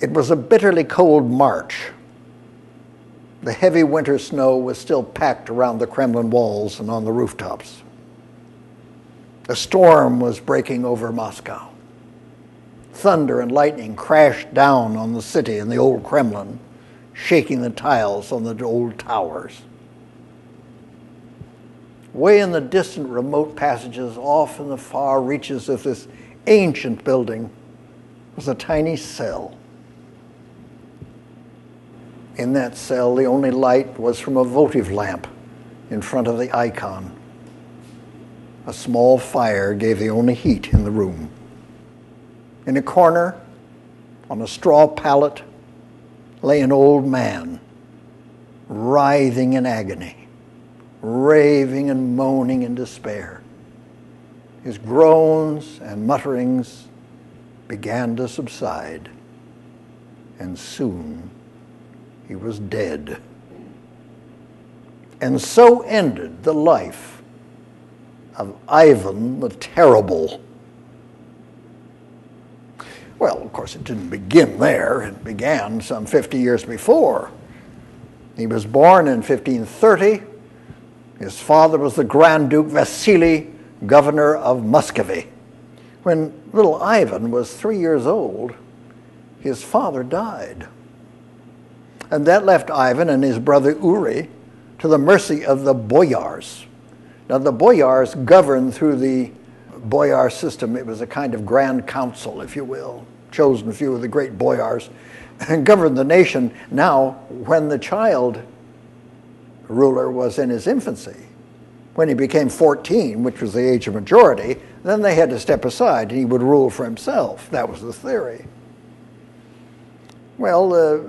It was a bitterly cold March. The heavy winter snow was still packed around the Kremlin walls and on the rooftops. A storm was breaking over Moscow. Thunder and lightning crashed down on the city and the old Kremlin, shaking the tiles on the old towers. Way in the distant remote passages, off in the far reaches of this ancient building, was a tiny cell. In that cell, the only light was from a votive lamp in front of the icon. A small fire gave the only heat in the room. In a corner, on a straw pallet, lay an old man, writhing in agony, raving and moaning in despair. His groans and mutterings began to subside, and soon he was dead. And so ended the life of Ivan the Terrible. Well, of course, it didn't begin there. It began some 50 years before. He was born in 1530. His father was the Grand Duke Vasily, governor of Muscovy. When little Ivan was 3 years old, his father died. And that left Ivan and his brother Uri to the mercy of the boyars. Now, the boyars governed through the boyar system. It was a kind of grand council, if you will, chosen a few of the great boyars, and governed the nation. Now, when the child ruler was in his infancy, when he became 14, which was the age of majority, then they had to step aside and he would rule for himself. That was the theory. Well,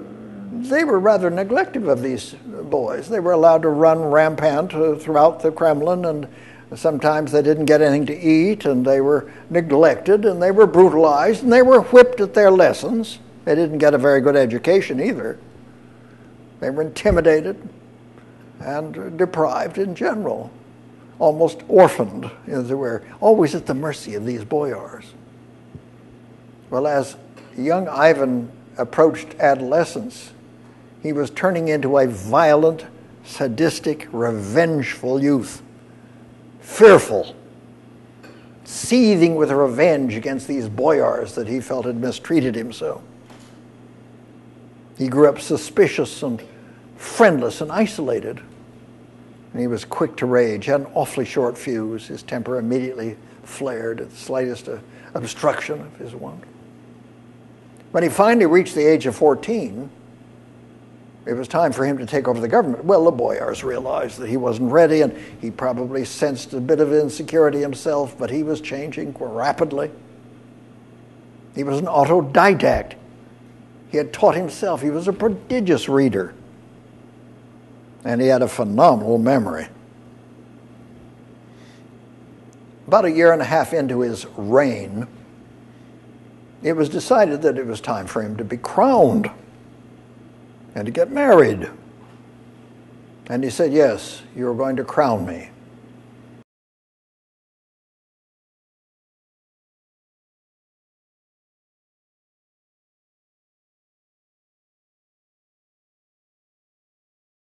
they were rather neglective of these boys. They were allowed to run rampant throughout the Kremlin, and sometimes they didn't get anything to eat, and they were neglected, and they were brutalized, and they were whipped at their lessons. They didn't get a very good education either. They were intimidated and deprived in general, almost orphaned, as they were, always at the mercy of these boyars. Well, as young Ivan approached adolescence, he was turning into a violent, sadistic, revengeful youth, fearful, seething with revenge against these boyars that he felt had mistreated him so. He grew up suspicious and friendless and isolated, and he was quick to rage, had an awfully short fuse. His temper immediately flared at the slightest obstruction of his want. When he finally reached the age of 14, it was time for him to take over the government. Well, the boyars realized that he wasn't ready, and he probably sensed a bit of insecurity himself, but he was changing rapidly. He was an autodidact. He had taught himself. He was a prodigious reader, and he had a phenomenal memory. About a year and a half into his reign, it was decided that it was time for him to be crowned and to get married. And he said, "Yes, you're going to crown me."